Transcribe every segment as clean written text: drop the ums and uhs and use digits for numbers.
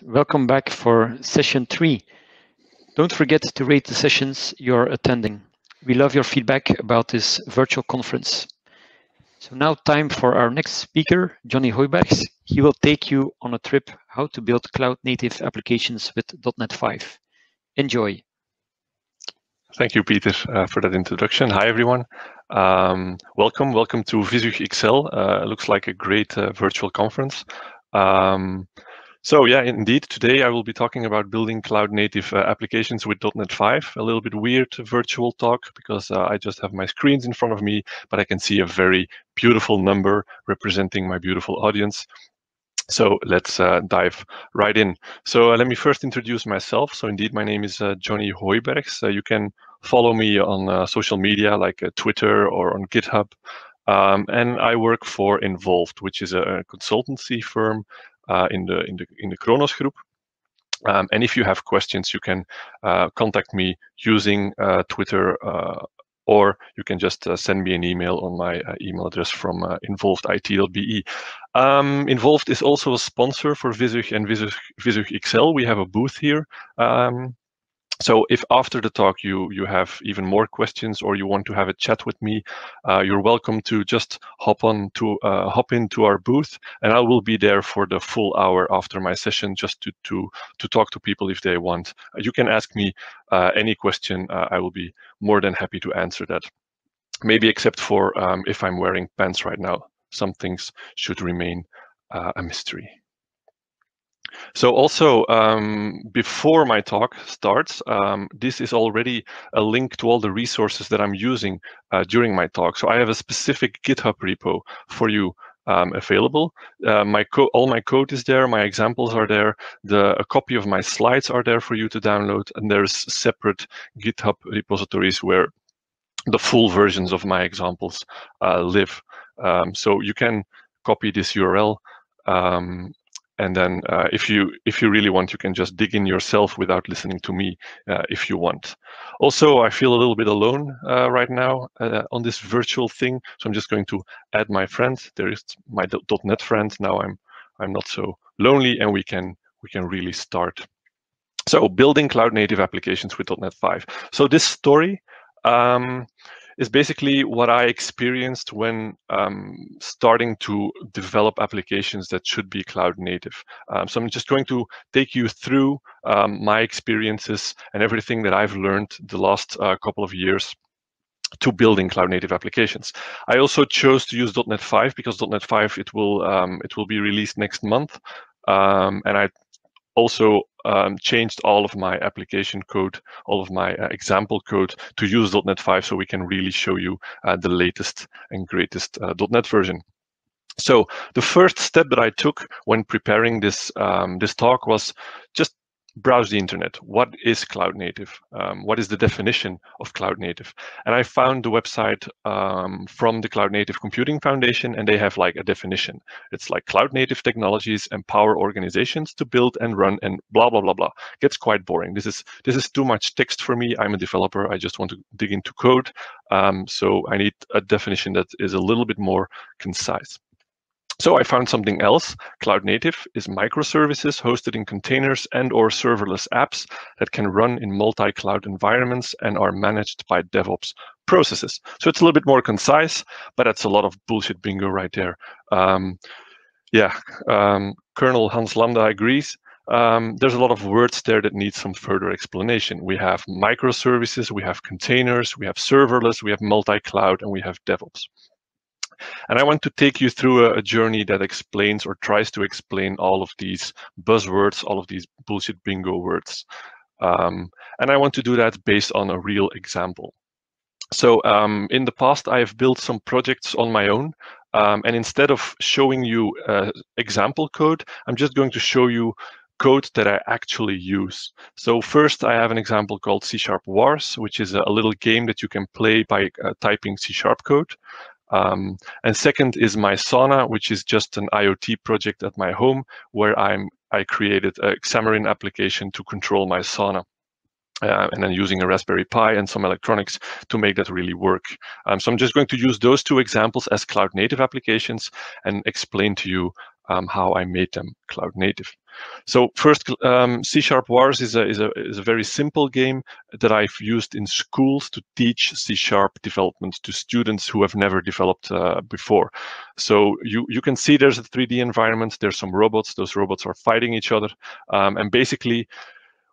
Welcome back for session 3. Don't forget to rate the sessions you're attending. We love your feedback about this virtual conference. So now time for our next speaker, Johnny Hooyberghs. He will take you on a trip how to build cloud-native applications with .NET 5. Enjoy. Thank you, Peter, for that introduction. Hi, everyone. Welcome to VisugXL. Looks like a great virtual conference. So yeah, indeed, today I will be talking about building cloud-native applications with .NET 5. A little bit weird virtual talk because I just have my screens in front of me, but I can see a very beautiful number representing my beautiful audience. So let's dive right in. So let me first introduce myself. So indeed, my name is Johnny Hooyberghs. You can follow me on social media like Twitter or on GitHub. And I work for Involved, which is a consultancy firm in the Kronos group. And if you have questions, you can contact me using Twitter, or you can just send me an email on my email address from involvedit.be. Involved is also a sponsor for VisUG and VisugXL. We have a booth here. So if after the talk you have even more questions or you want to have a chat with me, you're welcome to just hop into our booth, and I will be there for the full hour after my session just to talk to people if they want. You can ask me any question. I will be more than happy to answer that. Maybe except for if I'm wearing pants right now. Some things should remain a mystery. So also, before my talk starts, this is already a link to all the resources that I'm using during my talk. So I have a specific GitHub repo for you available. All my code is there, my examples are there, a copy of my slides are there for you to download, and there's separate GitHub repositories where the full versions of my examples live. So you can copy this URL. And then if you really want, you can just dig in yourself without listening to me if you want. Also, I feel a little bit alone right now on this virtual thing. So I'm just going to add my friend. There is my .NET friend. Now I'm not so lonely, and we can really start. So building cloud native applications with .NET 5. So this story is basically what I experienced when starting to develop applications that should be cloud native. So I'm just going to take you through my experiences and everything that I've learned the last couple of years to building cloud native applications. I also chose to use .NET 5 because .NET 5 it will be released next month, and I also changed all of my application code, all of my example code to use .NET 5 so we can really show you the latest and greatest .NET version. So the first step that I took when preparing this talk was just browse the internet. What is cloud native? What is the definition of cloud native? And I found the website from the Cloud Native Computing Foundation, and they have like a definition. It's like cloud native technologies empower organizations to build and run and blah, blah, blah, blah. Gets quite boring. This is too much text for me. I'm a developer. I just want to dig into code. So I need a definition that is a little bit more concise. So I found something else. Cloud native is microservices hosted in containers and or serverless apps that can run in multi-cloud environments and are managed by DevOps processes. So it's a little bit more concise, but that's a lot of bullshit bingo right there. Colonel Hans Lambda agrees. There's a lot of words there that need some further explanation. We have microservices, we have containers, we have serverless, we have multi-cloud, and we have DevOps. And I want to take you through a journey that explains or tries to explain all of these buzzwords, all of these bullshit bingo words. And I want to do that based on a real example. So in the past, I have built some projects on my own. And instead of showing you example code, I'm just going to show you code that I actually use. So first, I have an example called CSharpWars, which is a little game that you can play by typing C# code. And second is my Sauna, which is just an IoT project at my home where I created a Xamarin application to control my sauna. And then using a Raspberry Pi and some electronics to make that really work. So I'm just going to use those two examples as cloud native applications and explain to you how I made them cloud native. So first, CSharpWars is a very simple game that I've used in schools to teach C# development to students who have never developed before. So you can see there's a 3D environment. There's some robots. Those robots are fighting each other, and basically,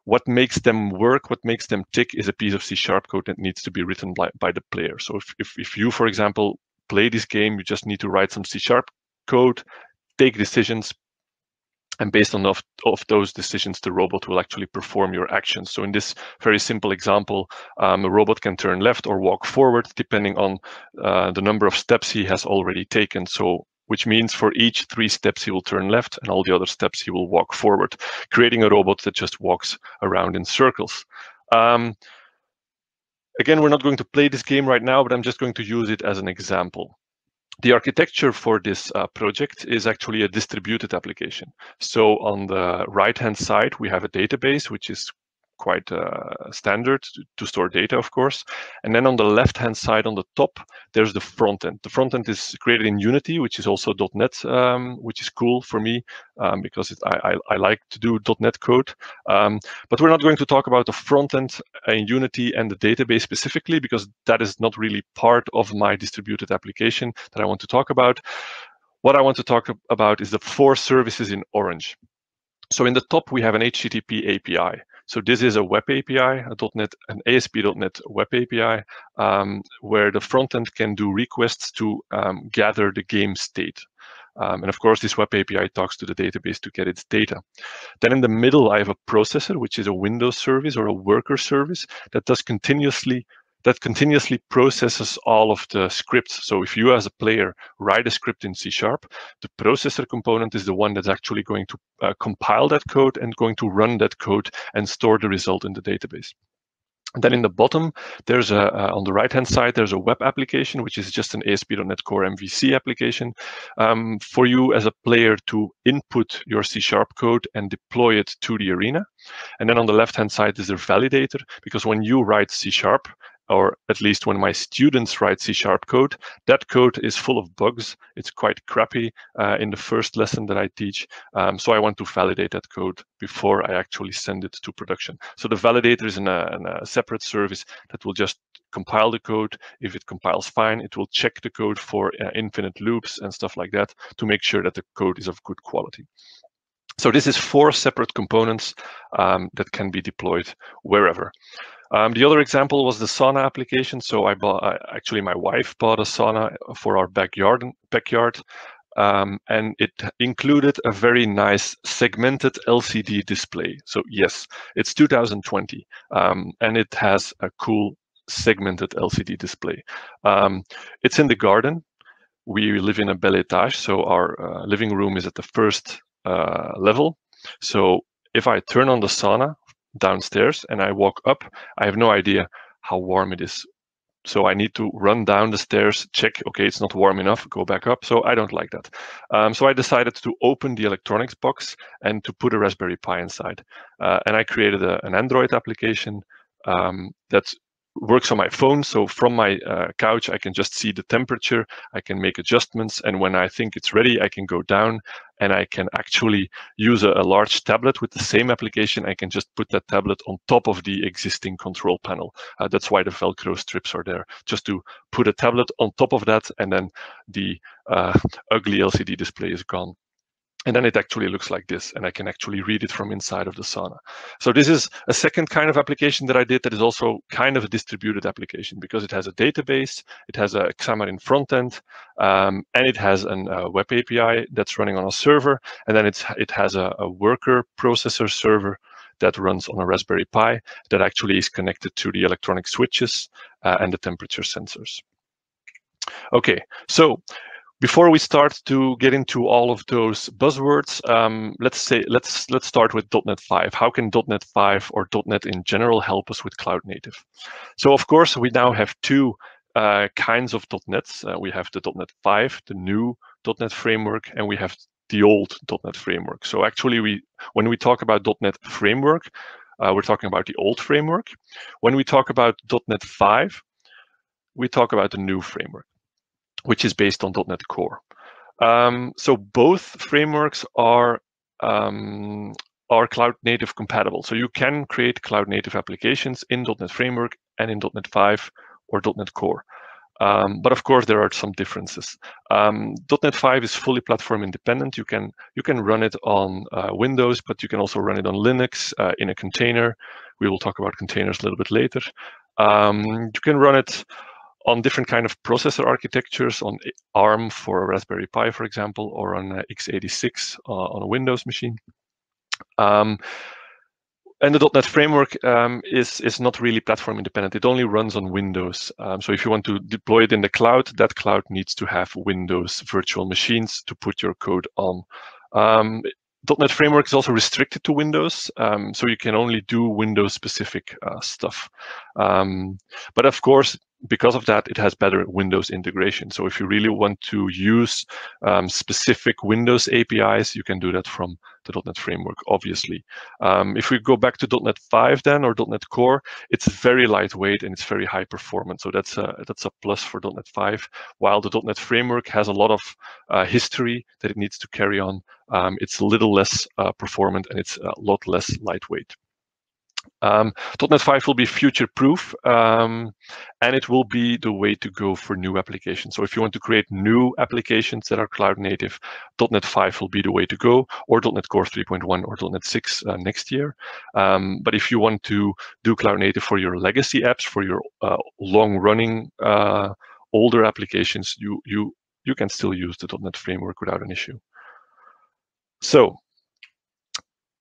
what makes them work, what makes them tick, is a piece of C# code that needs to be written by the player. So if you, for example, play this game, you just need to write some C# code, take decisions, and based on of those decisions, the robot will actually perform your actions. So in this very simple example, a robot can turn left or walk forward depending on the number of steps he has already taken. So which means for each 3 steps he will turn left, and all the other steps he will walk forward, creating a robot that just walks around in circles. Again, we're not going to play this game right now, but I'm just going to use it as an example. The architecture for this project is actually a distributed application. So on the right-hand side, we have a database, which is quite standard to store data, of course. And then on the left-hand side, on the top, there's the front end. The front end is created in Unity, which is also .NET, which is cool for me because I like to do .NET code. But we're not going to talk about the front end in Unity and the database specifically, because that is not really part of my distributed application that I want to talk about. What I want to talk about is the 4 services in orange. So in the top, we have an HTTP API. So this is a web API, an ASP.NET web API, where the front end can do requests to gather the game state. And of course, this web API talks to the database to get its data. Then in the middle, I have a processor, which is a Windows service or a worker service that continuously processes all of the scripts. So if you as a player write a script in C#, the processor component is the one that's actually going to compile that code and going to run that code and store the result in the database. And then in the bottom, there's on the right-hand side, there's a web application, which is just an ASP.NET Core MVC application for you as a player to input your C# code and deploy it to the arena. And then on the left-hand side is the validator, because when you write C#, or at least when my students write C# code, that code is full of bugs. It's quite crappy in the first lesson that I teach. So I want to validate that code before I actually send it to production. So the validator is in a separate service that will just compile the code. If it compiles fine, it will check the code for infinite loops and stuff like that to make sure that the code is of good quality. So this is 4 separate components that can be deployed wherever. The other example was the sauna application. So actually my wife bought a sauna for our backyard, and it included a very nice segmented LCD display. So yes, it's 2020, and it has a cool segmented LCD display. It's in the garden. We live in a bel étage, so our living room is at the first level. So if I turn on the sauna downstairs and I walk up, I have no idea how warm it is. So I need to run down the stairs, check, okay, it's not warm enough, go back up. So I don't like that. So I decided to open the electronics box and to put a Raspberry Pi inside. And I created an Android application that works on my phone. So from my couch, I can just see the temperature, I can make adjustments, and when I think it's ready, I can go down and I can actually use a large tablet with the same application. I can just put that tablet on top of the existing control panel. That's why the Velcro strips are there, just to put a tablet on top of that, and then the ugly LCD display is gone. And then it actually looks like this, and I can actually read it from inside of the sauna. So this is a second kind of application that I did that is also kind of a distributed application, because it has a database, it has a Xamarin front end, and it has a web API that's running on a server, and then it has a worker processor server that runs on a Raspberry Pi that actually is connected to the electronic switches and the temperature sensors. Okay, so before we start to get into all of those buzzwords, let's start with .NET 5. How can .NET 5 or .NET in general help us with cloud native? So of course, we now have 2 kinds of .NETs. We have the .NET 5, the new .NET framework, and we have the old .NET framework. So actually, when we talk about .NET framework, we're talking about the old framework. When we talk about .NET 5, we talk about the new framework, which is based on .NET Core. So both frameworks are are cloud native compatible. So you can create cloud native applications in .NET Framework and in .NET 5 or .NET Core. But of course, there are some differences. .NET 5 is fully platform independent. You can run it on Windows, but you can also run it on Linux in a container. We will talk about containers a little bit later. You can run it on different kind of processor architectures, on ARM for a Raspberry Pi, for example, or on x86 on a Windows machine. And the .NET Framework is not really platform independent. It only runs on Windows. So if you want to deploy it in the cloud, that cloud needs to have Windows virtual machines to put your code on. .NET Framework is also restricted to Windows, so you can only do Windows-specific stuff. But of course, because of that, it has better Windows integration. So if you really want to use specific Windows APIs, you can do that from the .NET Framework, obviously. If we go back to .NET 5 then, or .NET Core, it's very lightweight and it's very high performance. So that's a plus for .NET 5. While the .NET Framework has a lot of history that it needs to carry on, it's a little less performant and it's a lot less lightweight. .NET 5 will be future-proof, and it will be the way to go for new applications. So if you want to create new applications that are cloud-native, .NET 5 will be the way to go, or .NET Core 3.1 or .NET 6 next year. But if you want to do cloud-native for your legacy apps, for your long-running older applications, you can still use the .NET Framework without an issue. So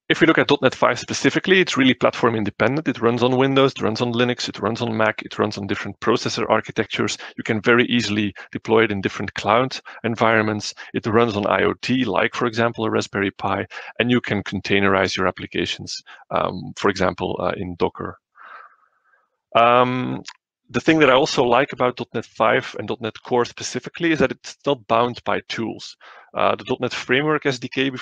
if we look at .NET 5 specifically, it's really platform independent. It runs on Windows, it runs on Linux, it runs on Mac, it runs on different processor architectures. You can very easily deploy it in different cloud environments. It runs on IoT, like, for example, a Raspberry Pi, and you can containerize your applications, for example, in Docker. The thing that I also like about .NET 5 and .NET Core specifically is that it's not bound by tools. The .NET Framework SDK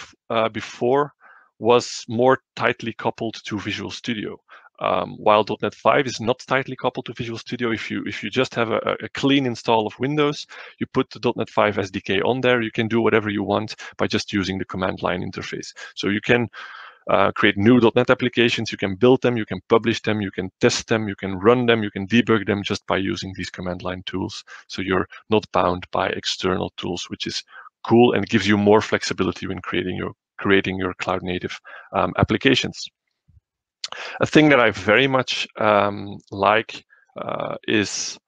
before was more tightly coupled to Visual Studio. While .NET 5 is not tightly coupled to Visual Studio, if you just have a clean install of Windows, you put the .NET 5 SDK on there, you can do whatever you want by just using the command line interface. So you can create new .NET applications, you can build them, you can publish them, you can test them, you can run them, you can debug them just by using these command line tools. So you're not bound by external tools, which is cool and gives you more flexibility when creating your cloud native applications. A thing that I very much like is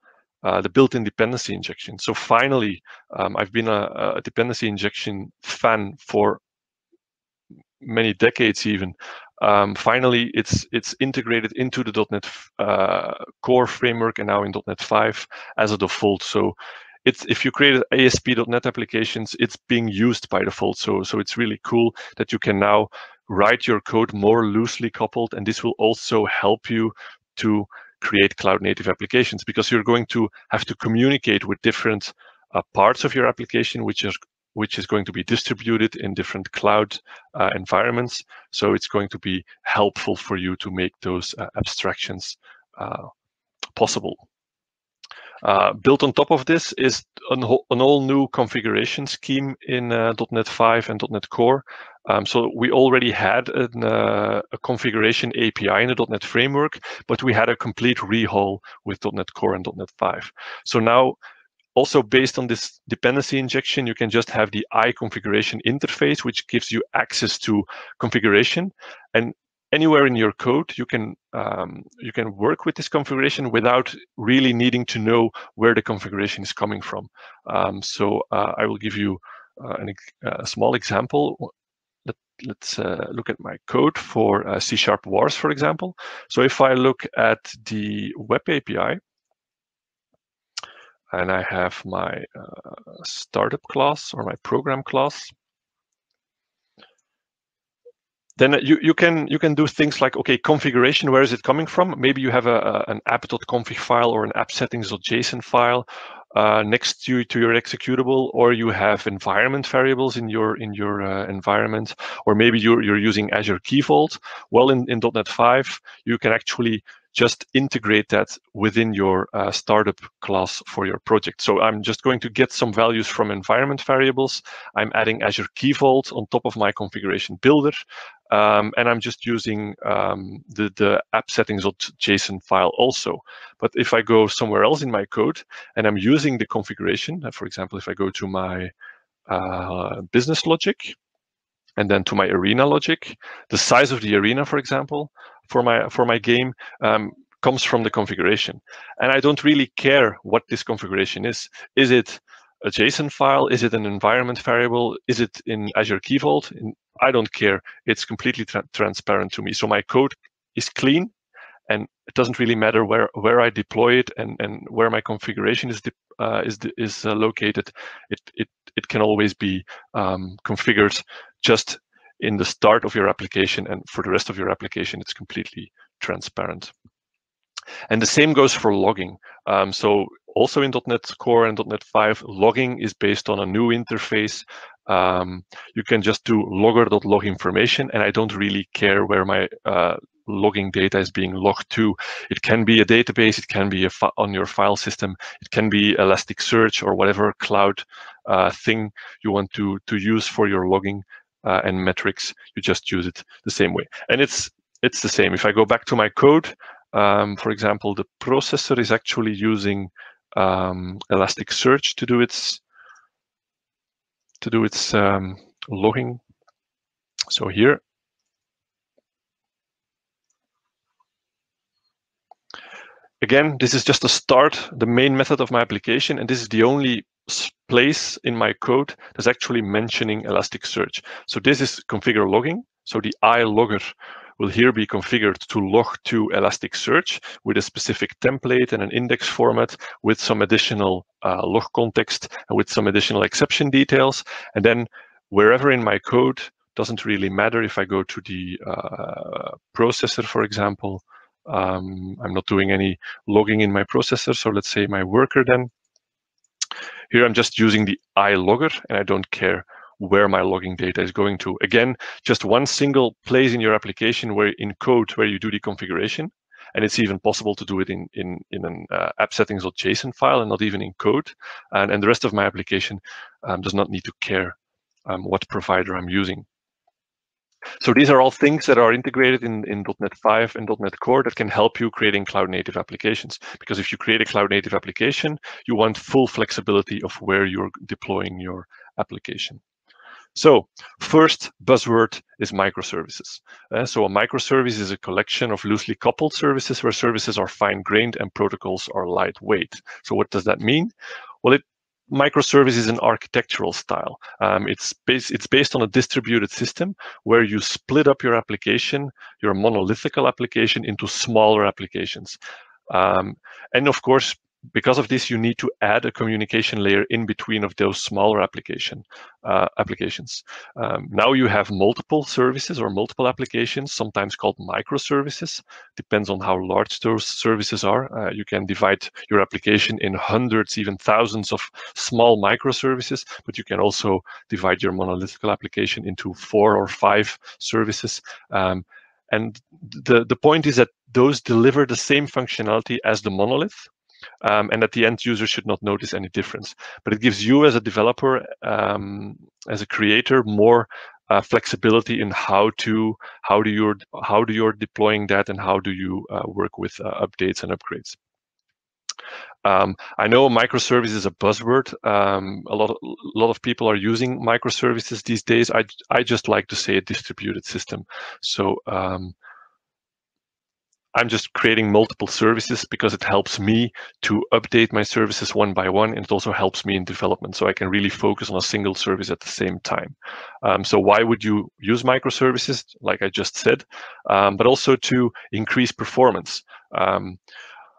the built-in dependency injection. So finally, I've been a dependency injection fan for many decades even. Finally, it's integrated into the .NET Core framework and now in .NET 5 as a default. So if you create ASP.NET applications, it's being used by default. So it's really cool that you can now write your code more loosely coupled, and this will also help you to create cloud native applications, because you're going to have to communicate with different parts of your application, which is going to be distributed in different cloud environments. So it's going to be helpful for you to make those abstractions possible. Built on top of this is an all new configuration scheme in .NET 5 and .NET Core. So we already had a configuration API in the .NET Framework, but we had a complete rehaul with .NET Core and .NET 5. So now, also based on this dependency injection, you can just have the iConfiguration interface, which gives you access to configuration. And anywhere in your code, you can work with this configuration without really needing to know where the configuration is coming from. So I will give you a small example. Let's look at my code for CSharpWars, for example. So if I look at the web API, and I have my startup class or my program class, then you can do things like, okay, configuration, where is it coming from? Maybe you have an app.config file or an app settings.json file next to your executable, or you have environment variables in your environment, or maybe you're using Azure Key Vault. Well, in .NET 5, you can actually just integrate that within your startup class for your project. So I'm just going to get some values from environment variables. I'm adding Azure Key Vault on top of my configuration builder. And I'm just using the app settings.json file also. But if I go somewhere else in my code and I'm using the configuration, for example, if I go to my business logic and then to my arena logic, the size of the arena, for example, for my game comes from the configuration. And I don't really care what this configuration is. Is it a JSON file? Is it an environment variable? Is it in Azure Key Vault? I don't care. It's completely transparent to me. So my code is clean, and it doesn't really matter where I deploy it and where my configuration is located. It can always be configured just in the start of your application, and for the rest of your application, it's completely transparent. And the same goes for logging. So also in .NET Core and .NET 5, logging is based on a new interface. You can just do logger.log information, and I don't really care where my logging data is being logged to. It can be a database, it can be on your file system, it can be Elasticsearch or whatever cloud thing you want to use for your logging and metrics. You just use it the same way. And it's the same. If I go back to my code, for example, the processor is actually using Elasticsearch to do its logging. So here, again, this is just a start, the main method of my application, and this is the only place in my code that's actually mentioning Elasticsearch. So this is configure logging. So the iLogger will here be configured to log to Elasticsearch with a specific template and an index format with some additional log context and with some additional exception details. And then wherever in my code, doesn't really matter if I go to the processor, for example. I'm not doing any logging in my processor. So let's say my worker then. Here I'm just using the iLogger, and I don't care where my logging data is going to. Again, just one single place in your application where in code where you do the configuration, and it's even possible to do it in an app settings.json file and not even in code. And the rest of my application does not need to care what provider I'm using. So these are all things that are integrated in .NET 5 and .NET Core that can help you creating cloud-native applications. Because if you create a cloud-native application, you want full flexibility of where you're deploying your application. So first buzzword is microservices. So a microservice is a collection of loosely coupled services where services are fine-grained and protocols are lightweight. So what does that mean? Well, microservice is an architectural style. It's based on a distributed system where you split up your application, your monolithical application, into smaller applications. And of course, because of this, you need to add a communication layer in between of those smaller applications. Now you have multiple services or multiple applications, sometimes called microservices. Depends on how large those services are. You can divide your application in hundreds, even thousands of small microservices, but you can also divide your monolithical application into 4 or 5 services. And the point is that those deliver the same functionality as the monolith. And that the end user should not notice any difference. But it gives you as a developer, as a creator, more flexibility in how you're deploying that and how do you work with updates and upgrades. I know microservice is a buzzword. A lot of people are using microservices these days. I just like to say a distributed system. So I'm just creating multiple services because it helps me to update my services one by one, and it also helps me in development, so I can really focus on a single service at the same time. So why would you use microservices, like I just said, but also to increase performance?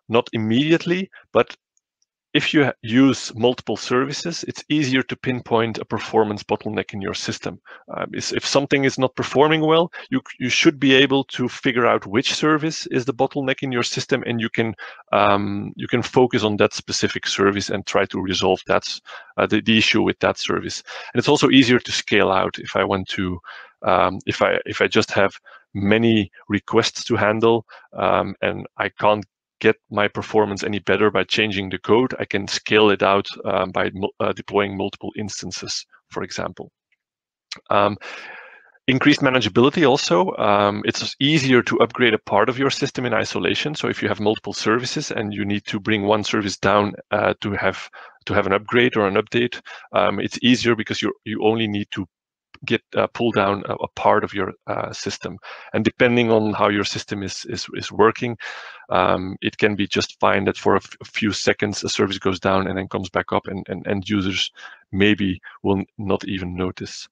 Not immediately, but if you use multiple services, it's easier to pinpoint a performance bottleneck in your system. If something is not performing well, you should be able to figure out which service is the bottleneck in your system, and you can focus on that specific service and try to resolve that the issue with that service. And it's also easier to scale out. If I want to If I just have many requests to handle and I can't get my performance any better by changing the code, I can scale it out by deploying multiple instances, for example. Increased manageability also. It's easier to upgrade a part of your system in isolation. So if you have multiple services and you need to bring one service down to have an upgrade or an update, it's easier because you only need to pull down a part of your system. And depending on how your system is working, it can be just fine that for a few seconds a service goes down and then comes back up, and end users maybe will not even notice.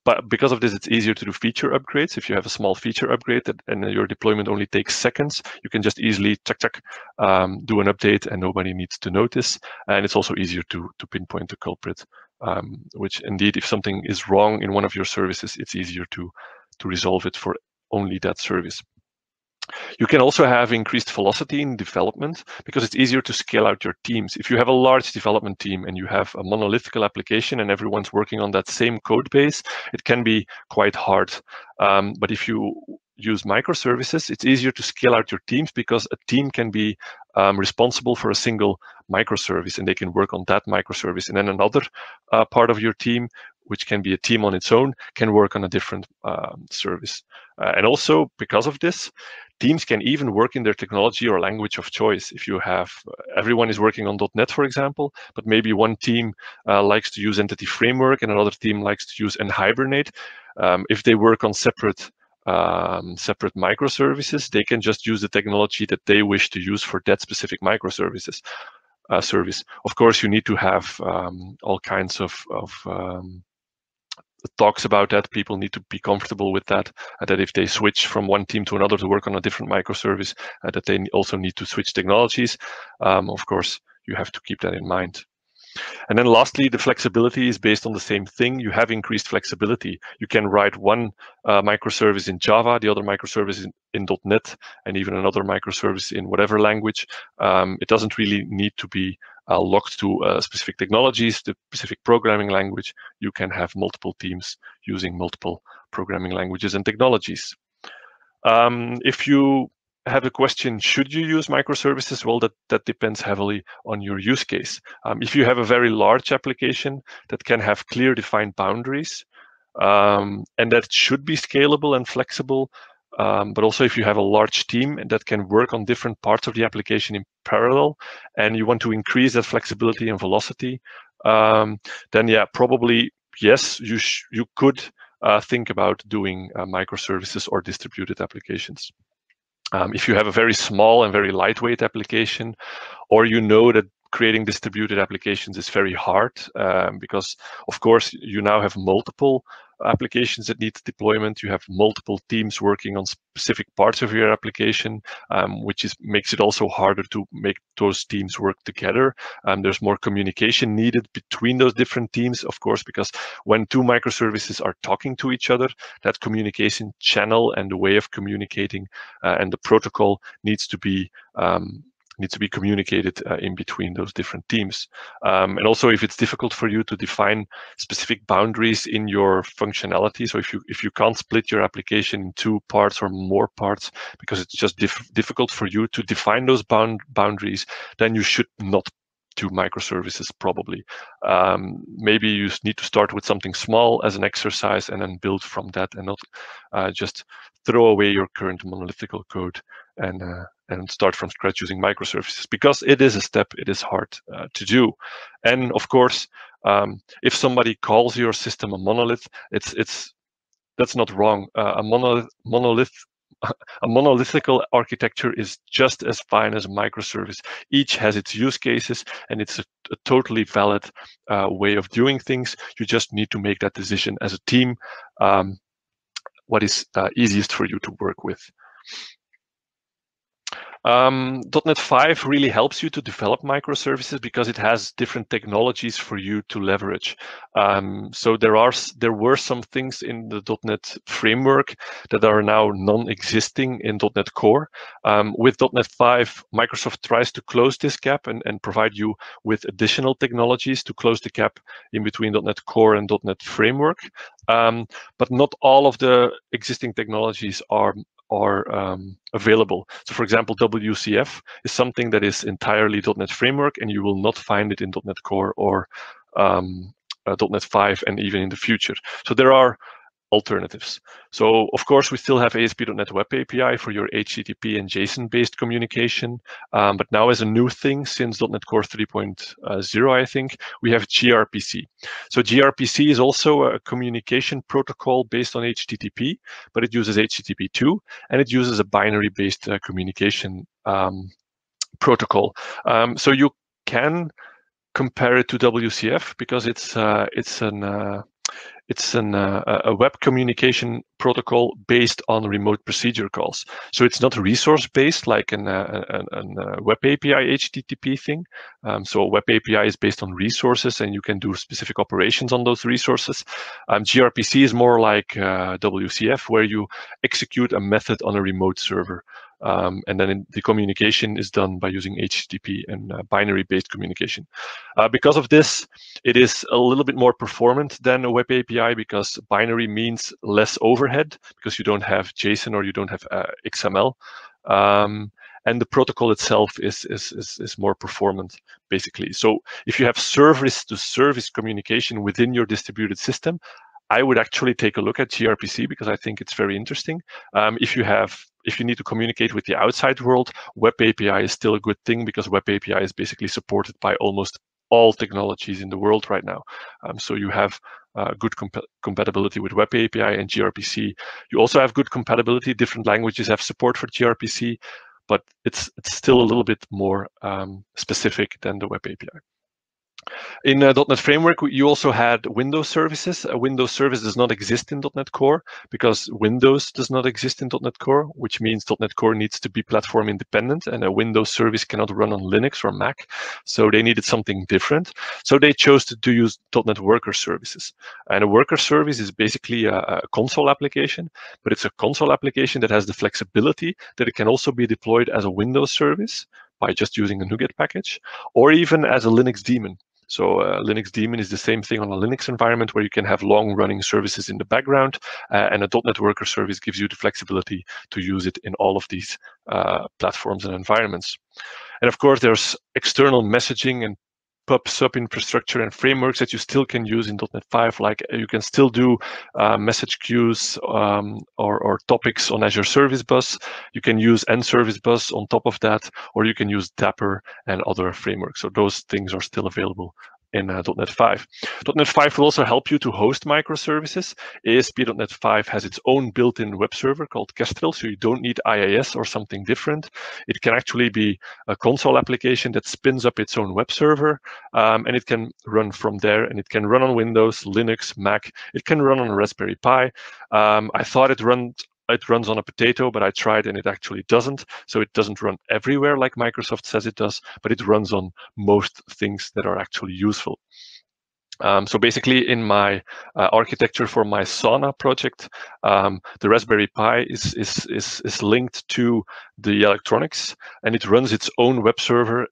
But because of this, it's easier to do feature upgrades. If you have a small feature upgrade and your deployment only takes seconds, you can just easily do an update and nobody needs to notice. And it's also easier to pinpoint the culprit, which indeed, if something is wrong in one of your services, it's easier to resolve it for only that service. You can also have increased velocity in development because it's easier to scale out your teams. If you have a large development team and you have a monolithic application and everyone's working on that same code base, it can be quite hard. But if you use microservices, it's easier to scale out your teams because a team can be responsible for a single microservice and they can work on that microservice. And then another part of your team, which can be a team on its own, can work on a different service. And also, because of this, teams can even work in their technology or language of choice. If you have, everyone is working on .NET, for example, but maybe one team likes to use Entity Framework and another team likes to use Hibernate. If they work on separate microservices, they can just use the technology that they wish to use for that specific microservices service. Of course, you need to have all kinds of talks about that. People need to be comfortable with that, that if they switch from one team to another to work on a different microservice, that they also need to switch technologies. Of course, you have to keep that in mind. And then lastly, the flexibility is based on the same thing. You have increased flexibility. You can write one microservice in Java, the other microservice in .NET, and even another microservice in whatever language. It doesn't really need to be locked to specific technologies, the specific programming language. You can have multiple teams using multiple programming languages and technologies. If you have a question, should you use microservices? Well, that depends heavily on your use case. If you have a very large application that can have clear defined boundaries, and that should be scalable and flexible, but also if you have a large team that can work on different parts of the application in parallel, and you want to increase that flexibility and velocity, then yeah, probably yes, you could think about doing microservices or distributed applications. If you have a very small and very lightweight application, or you know that creating distributed applications is very hard, because of course you now have multiple applications that need deployment. You have multiple teams working on specific parts of your application, which makes it also harder to make those teams work together. There's more communication needed between those different teams, of course, because when two microservices are talking to each other, that communication channel and the way of communicating and the protocol needs to be communicated in between those different teams. And also, if it's difficult for you to define specific boundaries in your functionality, so if you can't split your application in two parts or more parts because it's just difficult for you to define those boundaries, then you should not do microservices probably. Maybe you need to start with something small as an exercise and then build from that, and not just throw away your current monolithic code and start from scratch using microservices, because it is a step, it is hard to do. And of course, if somebody calls your system a monolith, that's not wrong. A monolithic architecture is just as fine as a microservice. Each has its use cases, and it's a totally valid way of doing things. You just need to make that decision as a team, what is easiest for you to work with. .NET 5 really helps you to develop microservices because it has different technologies for you to leverage. So there were some things in the .NET framework that are now non-existing in .NET Core. With .NET 5, Microsoft tries to close this gap and provide you with additional technologies to close the gap in between .NET Core and .NET Framework. But not all of the existing technologies are available. So for example, WCF is something that is entirely .NET Framework, and you will not find it in .NET Core or .NET 5 and even in the future. So there are alternatives. So of course, we still have ASP.NET Web API for your HTTP and JSON-based communication. But now as a new thing since .NET Core 3.0, I think, we have gRPC. So gRPC is also a communication protocol based on HTTP, but it uses HTTP2, and it uses a binary-based communication protocol. So you can compare it to WCF because it's a web communication protocol based on remote procedure calls. So it's not resource-based like a web API HTTP thing. So a web API is based on resources, and you can do specific operations on those resources. gRPC is more like WCF, where you execute a method on a remote server. And then the communication is done by using HTTP and binary-based communication. Because of this, it is a little bit more performant than a web API because binary means less overhead because you don't have JSON or you don't have XML. And the protocol itself is more performant, basically. So if you have service-to-service communication within your distributed system, I would actually take a look at gRPC because I think it's very interesting. If you need to communicate with the outside world, Web API is still a good thing because Web API is basically supported by almost all technologies in the world right now. So you have good compatibility with Web API and gRPC. You also have good compatibility. Different languages have support for gRPC, but it's still a little bit more specific than the Web API. In .NET Framework, you also had Windows services. A Windows service does not exist in .NET Core because Windows does not exist in .NET Core, which means .NET Core needs to be platform independent, and a Windows service cannot run on Linux or Mac. So they needed something different. So they chose to use .NET Worker Services. And a worker service is basically a console application, but it's a console application that has the flexibility that it can also be deployed as a Windows service by just using a NuGet package, or even as a Linux daemon. So Linux daemon is the same thing on a Linux environment where you can have long-running services in the background, and a .NET Worker service gives you the flexibility to use it in all of these platforms and environments. And of course, there's external messaging and pub/sub infrastructure and frameworks that you still can use in .NET 5. Like you can still do message queues or topics on Azure Service Bus. You can use nService Bus on top of that, or you can use Dapper and other frameworks. So those things are still available in .NET 5. .NET 5 will also help you to host microservices. ASP.NET 5 has its own built-in web server called Kestrel, so you don't need IIS or something different. It can actually be a console application that spins up its own web server, and it can run from there, and it can run on Windows, Linux, Mac. It can run on a Raspberry Pi. I thought it runs on a potato, but I tried and it actually doesn't. So it doesn't run everywhere like Microsoft says it does, but it runs on most things that are actually useful. So basically in my architecture for my Sauna project, the Raspberry Pi is linked to the electronics, and it runs its own web server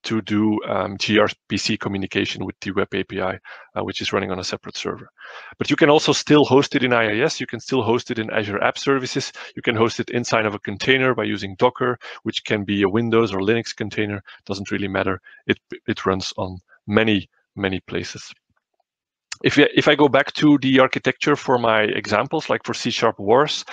to do gRPC communication with the Web API, which is running on a separate server. But you can also still host it in IIS. You can still host it in Azure App Services. You can host it inside of a container by using Docker, which can be a Windows or Linux container. Doesn't really matter. It runs on many places. If I go back to the architecture for my examples, like for CSharpWars,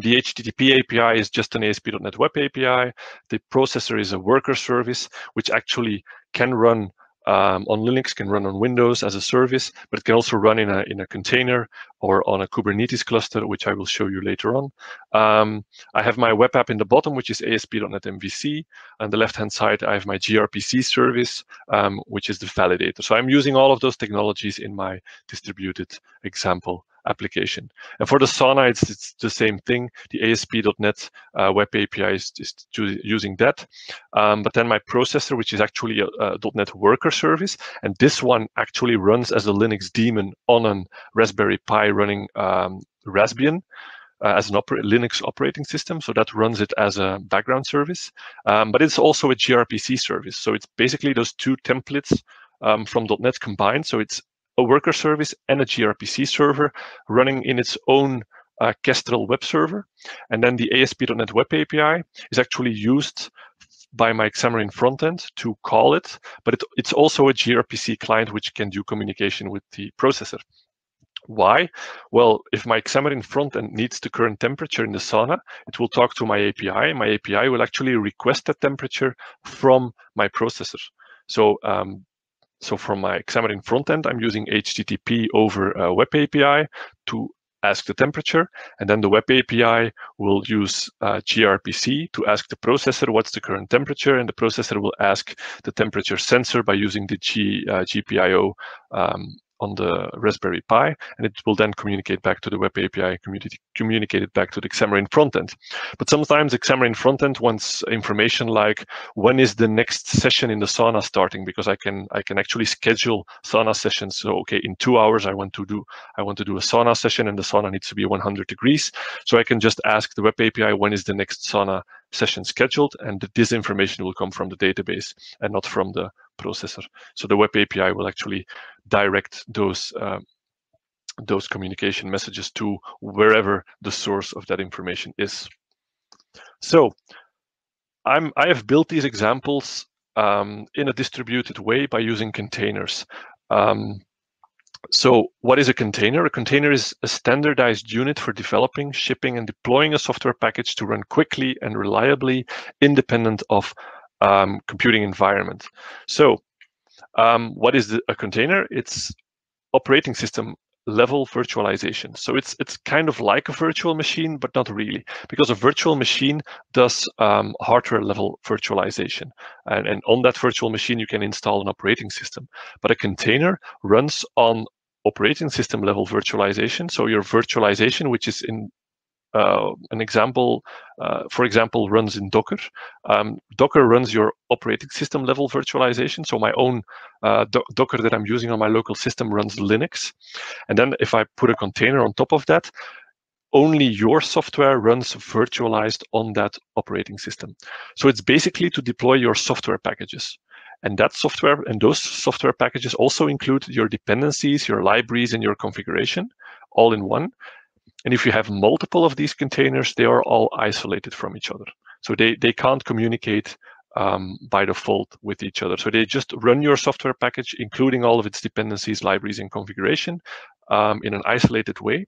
the HTTP API is just an ASP.NET Web API. The processor is a worker service, which actually can run on Linux, can run on Windows as a service, but it can also run in a container or on a Kubernetes cluster, which I will show you later on. I have my web app in the bottom, which is ASP.NET MVC. On the left-hand side, I have my gRPC service, which is the validator. So I'm using all of those technologies in my distributed example application. And for the Sauna, it's the same thing. The ASP.NET Web API is using that. But then my processor, which is actually a .NET worker service, and this one actually runs as a Linux daemon on a Raspberry Pi running Raspbian. As an Linux operating system, so that runs it as a background service. But it's also a gRPC service. So it's basically those two templates from .NET combined. So it's a worker service and a gRPC server running in its own Kestrel web server. And then the ASP.NET Web API is actually used by my Xamarin frontend to call it, but it's also a gRPC client which can do communication with the processor. Why? Well, if my Xamarin frontend needs the current temperature in the sauna, it will talk to my API. My API will actually request that temperature from my processor. So, so from my Xamarin frontend, I'm using HTTP over a Web API to ask the temperature, and then the Web API will use gRPC to ask the processor what's the current temperature, and the processor will ask the temperature sensor by using the GPIO on the Raspberry Pi, and it will then communicate back to the Web API, communicate it back to the Xamarin frontend. But sometimes the Xamarin frontend wants information like, when is the next session in the sauna starting? Because I can actually schedule sauna sessions. So okay, in 2 hours I want to do a sauna session, and the sauna needs to be 100 degrees. So I can just ask the Web API, when is the next sauna session scheduled, and this information will come from the database and not from the processor. So the Web API will actually direct those communication messages to wherever the source of that information is. So I have built these examples in a distributed way by using containers. So what is a container? A container is a standardized unit for developing, shipping, and deploying a software package to run quickly and reliably, independent of computing environment. So what is a container? It's operating system level virtualization. So it's kind of like a virtual machine, but not really, because a virtual machine does hardware level virtualization. And on that virtual machine, you can install an operating system. But a container runs on operating system level virtualization. So your virtualization, which is in an example, for example, runs in Docker. Docker runs your operating system level virtualization. So my own Docker that I'm using on my local system runs Linux. And then if I put a container on top of that, only your software runs virtualized on that operating system. So it's basically to deploy your software packages. And that software and those software packages also include your dependencies, your libraries, and your configuration all in one. And if you have multiple of these containers, they are all isolated from each other. So they can't communicate by default with each other. So they just run your software package, including all of its dependencies, libraries, and configuration in an isolated way.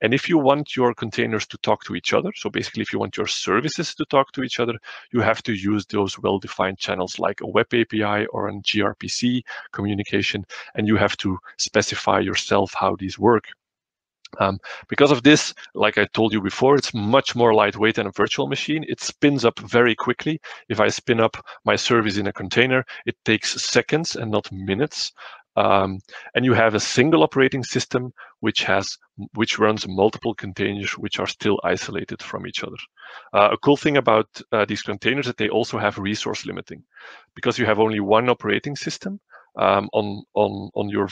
And if you want your containers to talk to each other, so basically if you want your services to talk to each other, you have to use those well-defined channels like a Web API or a gRPC communication, and you have to specify yourself how these work. Because of this, like I told you before, it's much more lightweight than a virtual machine. It spins up very quickly. If I spin up my service in a container, it takes seconds and not minutes. And you have a single operating system which runs multiple containers which are still isolated from each other. A cool thing about these containers is that they also have resource limiting, because you have only one operating system on your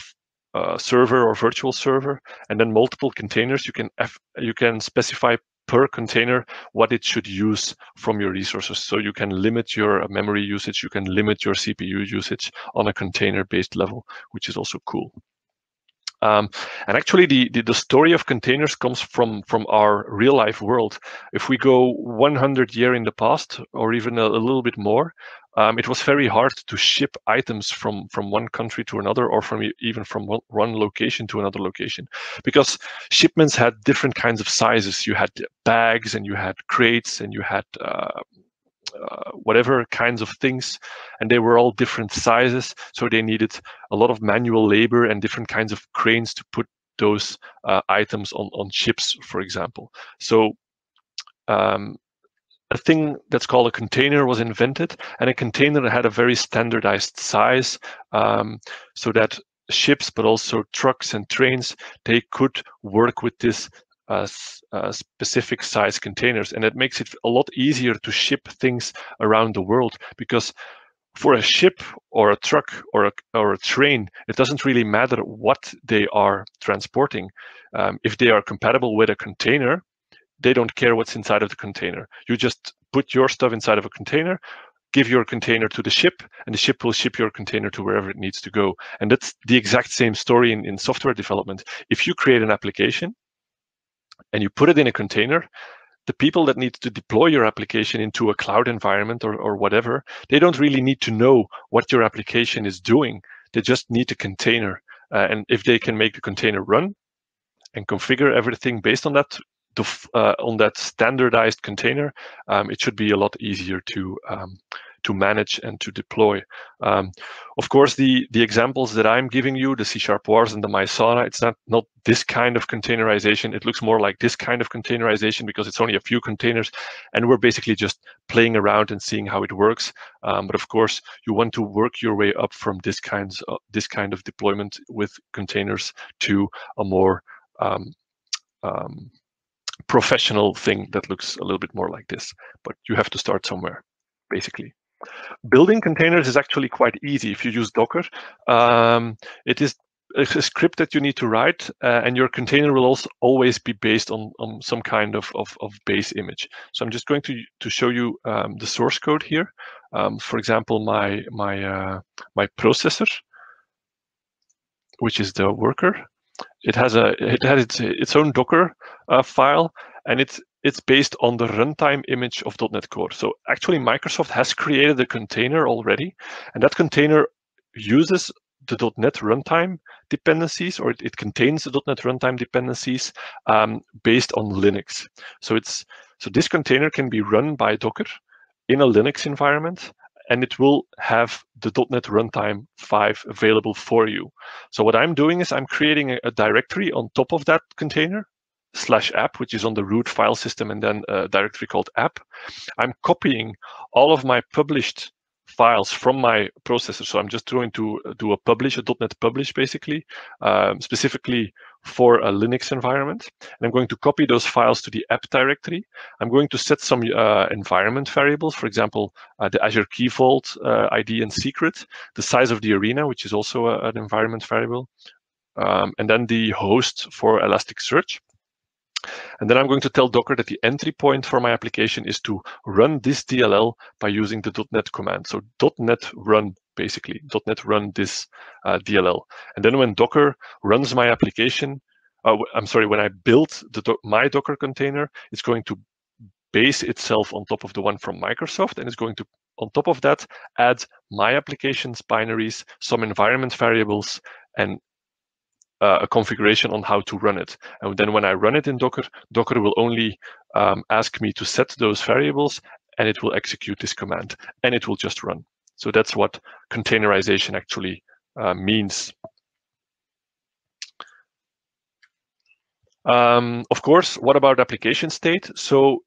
server or virtual server, and then multiple containers. You can specify per container what it should use from your resources. So you can limit your memory usage, you can limit your CPU usage on a container-based level, which is also cool. And actually, the story of containers comes from our real-life world. If we go 100 years in the past, or even a little bit more, it was very hard to ship items from one country to another, or even from one location to another location, because shipments had different kinds of sizes. You had bags, and you had crates, and you had whatever kinds of things, and they were all different sizes. So they needed a lot of manual labor and different kinds of cranes to put those items on ships, for example. So a thing that's called a container was invented, and a container had a very standardized size, so that ships, but also trucks and trains, they could work with this specific size containers, and it makes it a lot easier to ship things around the world, because for a ship or a truck or a train, it doesn't really matter what they are transporting. If they are compatible with a container, they don't care what's inside of the container. You just put your stuff inside of a container, give your container to the ship, and the ship will ship your container to wherever it needs to go. And that's the exact same story in software development. If you create an application and you put it in a container, the people that need to deploy your application into a cloud environment or whatever, they don't really need to know what your application is doing. They just need a container. And if they can make the container run and configure everything based on that standardized container, it should be a lot easier to manage and to deploy. Of course, the examples that I'm giving you, the CSharpWars and the MySauna, it's not this kind of containerization. It looks more like this kind of containerization because it's only a few containers, and we're basically just playing around and seeing how it works. But of course, you want to work your way up from this kind of deployment with containers to a more professional thing that looks a little bit more like this. But you have to start somewhere, basically. Building containers is actually quite easy if you use Docker. It is a script that you need to write, and your container will also always be based on some kind of base image. So I'm just going to show you the source code here. For example, my processor, which is the worker. It has its own Docker file, and it's based on the runtime image of .NET Core. So actually, Microsoft has created a container already, and that container uses the .NET runtime dependencies, or it contains the .NET runtime dependencies based on Linux. So this container can be run by Docker in a Linux environment, and it will have the .NET Runtime 5 available for you. So what I'm doing is I'm creating a directory on top of that container, /app, which is on the root file system, and then a directory called app. I'm copying all of my published files from my processor. So I'm just going to do a .NET publish, basically, specifically for a Linux environment. And I'm going to copy those files to the app directory. I'm going to set some environment variables, for example, the Azure Key Vault ID and secret, the size of the arena, which is also an environment variable, and then the host for Elasticsearch. And then I'm going to tell Docker that the entry point for my application is to run this DLL by using the .NET command. So .NET run, basically, .NET run this DLL. And then when Docker runs my application, when I build my Docker container, it's going to base itself on top of the one from Microsoft, and it's going to, on top of that, add my application's binaries, some environment variables, and a configuration on how to run it. And then when I run it in Docker, Docker will only ask me to set those variables, and it will execute this command, and it will just run. So that's what containerization actually means. Of course, what about application state? So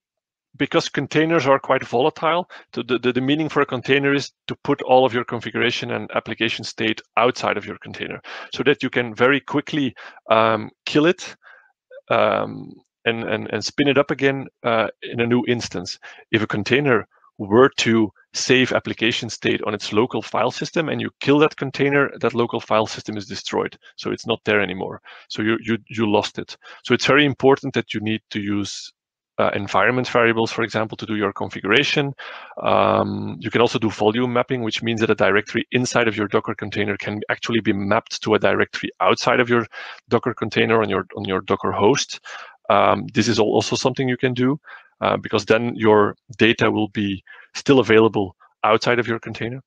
because containers are quite volatile, the meaning for a container is to put all of your configuration and application state outside of your container, so that you can very quickly kill it and spin it up again in a new instance. If a container were to save application state on its local file system and you kill that container, that local file system is destroyed. So it's not there anymore. So you lost it. So it's very important that you need to use environment variables, for example, to do your configuration. You can also do volume mapping, which means that a directory inside of your Docker container can actually be mapped to a directory outside of your Docker container on your Docker host. This is also something you can do because then your data will be still available outside of your container.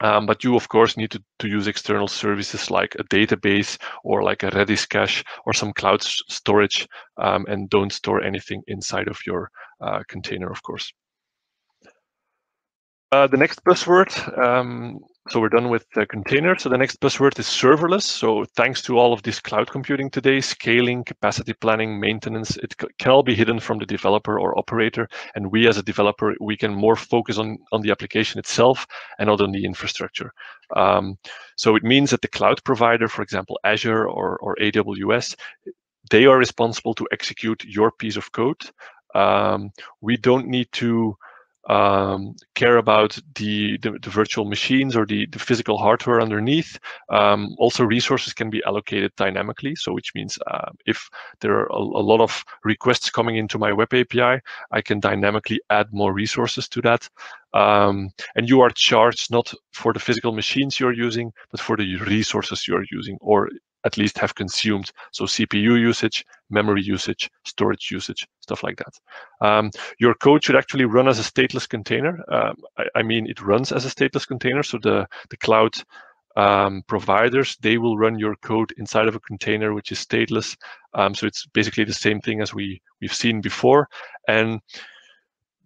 But you, of course, need to use external services like a database or like a Redis cache or some cloud storage, and don't store anything inside of your container, of course. The next buzzword, So we're done with the container. So the next buzzword is serverless. So thanks to all of this cloud computing today, scaling, capacity planning, maintenance, it can all be hidden from the developer or operator. And we as a developer, we can more focus on the application itself and not on the infrastructure. So it means that the cloud provider, for example, Azure or AWS, they are responsible to execute your piece of code. We don't need to care about the virtual machines or the physical hardware underneath. Also, resources can be allocated dynamically. So which means if there are a lot of requests coming into my web API, I can dynamically add more resources to that. And you are charged not for the physical machines you're using, but for the resources you're using, or at least have consumed. So CPU usage, memory usage, storage usage, stuff like that. Your code should actually run as a stateless container. I mean, it runs as a stateless container. So the cloud providers, they will run your code inside of a container which is stateless. So it's basically the same thing as we've seen before. And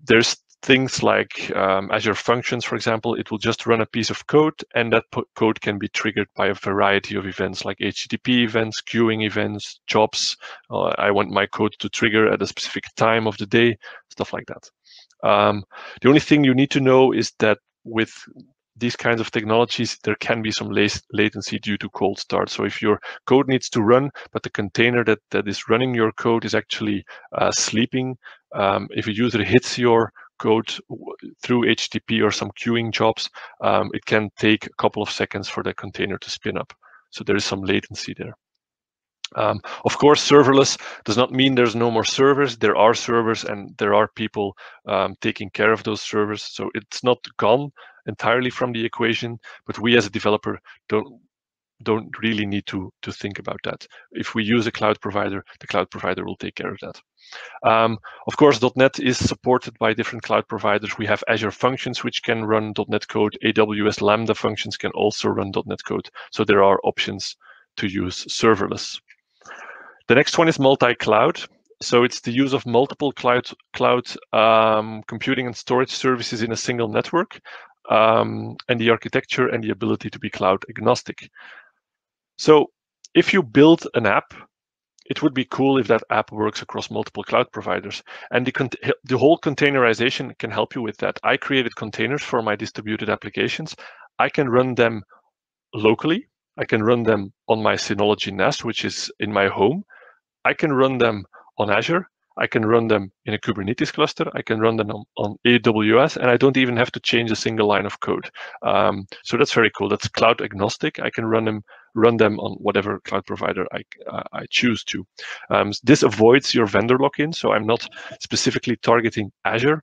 there's things like Azure Functions, for example. It will just run a piece of code, and that code can be triggered by a variety of events like HTTP events, queuing events, jobs. I want my code to trigger at a specific time of the day, stuff like that. The only thing you need to know is that with these kinds of technologies, there can be some latency due to cold start. So if your code needs to run, but the container that is running your code is actually sleeping, if a user hits your code through HTTP or some queuing jobs, it can take a couple of seconds for the container to spin up. So there is some latency there. Of course, serverless does not mean there's no more servers. There are servers and there are people taking care of those servers. So it's not gone entirely from the equation, but we as a developer don't really need to think about that. If we use a cloud provider, the cloud provider will take care of that. Of course, .NET is supported by different cloud providers. We have Azure Functions, which can run .NET code. AWS Lambda Functions can also run .NET code. So there are options to use serverless. The next one is multi-cloud. So it's the use of multiple cloud computing and storage services in a single network, and the architecture and the ability to be cloud agnostic. So if you build an app, it would be cool if that app works across multiple cloud providers. And the whole containerization can help you with that. I created containers for my distributed applications. I can run them locally. I can run them on my Synology NAS, which is in my home. I can run them on Azure. I can run them in a Kubernetes cluster. I can run them on AWS, and I don't even have to change a single line of code. So that's very cool. That's cloud agnostic. I can run them on whatever cloud provider I choose to. This avoids your vendor lock-in, so I'm not specifically targeting Azure,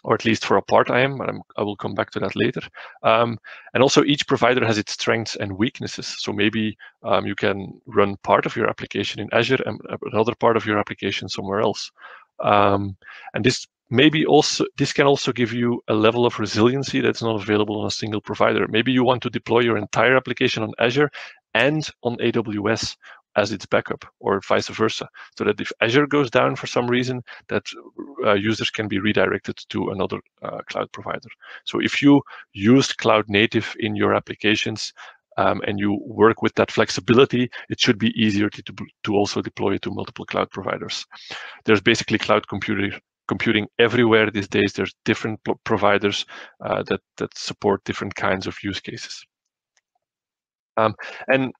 or at least for a part I am, but I will come back to that later. And also each provider has its strengths and weaknesses. So maybe you can run part of your application in Azure and another part of your application somewhere else. And this can also give you a level of resiliency that's not available on a single provider. Maybe you want to deploy your entire application on Azure and on AWS as its backup, or vice versa, so that if Azure goes down for some reason, that users can be redirected to another cloud provider. So if you used cloud native in your applications and you work with that flexibility, it should be easier to also deploy it to multiple cloud providers. There's basically cloud computing everywhere these days. There's different providers that support different kinds of use cases. And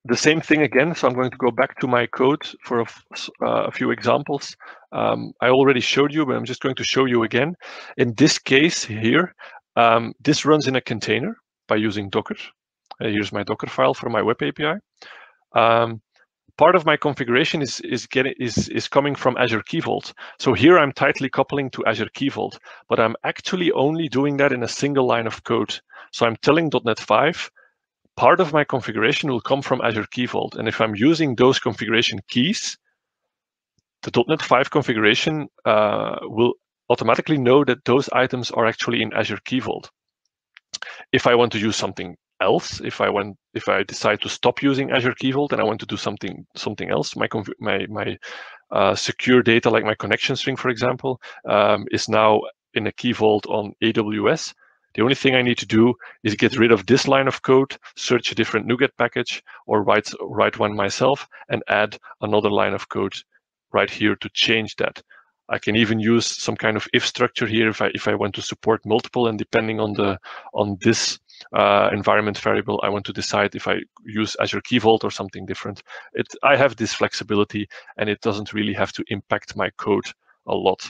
the same thing again, so I'm going to go back to my code for a few examples. I already showed you, but I'm just going to show you again. In this case here, this runs in a container by using Docker. Here's my Docker file for my web API. Part of my configuration is coming from Azure Key Vault. So here I'm tightly coupling to Azure Key Vault, but I'm actually only doing that in a single line of code. So I'm telling .NET 5, part of my configuration will come from Azure Key Vault. And if I'm using those configuration keys, the .NET 5 configuration will automatically know that those items are actually in Azure Key Vault. If I want to use something else, if I decide to stop using Azure Key Vault and I want to do something else, my secure data, like my connection string, for example, is now in a Key Vault on AWS, The only thing I need to do is get rid of this line of code, search a different NuGet package, or write one myself, and add another line of code right here to change that. I can even use some kind of if structure here if I want to support multiple, and depending on this environment variable, I want to decide if I use Azure Key Vault or something different. I have this flexibility, and it doesn't really have to impact my code a lot.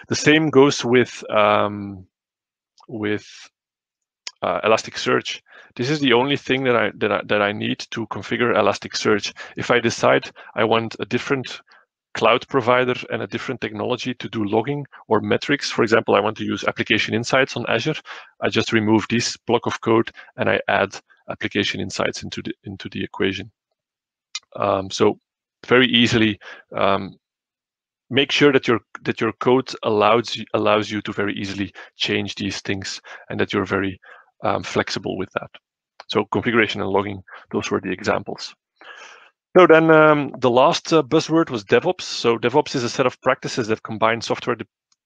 The same goes with Elasticsearch. This is the only thing that I need to configure Elasticsearch. If I decide I want a different cloud provider and a different technology to do logging or metrics, for example, I want to use application insights on Azure, I just remove this block of code and I add application insights into the equation. So very easily make sure that your code allows you to very easily change these things, and that you're very flexible with that. So configuration and logging, those were the examples. So then the last buzzword was DevOps. So DevOps is a set of practices that combine software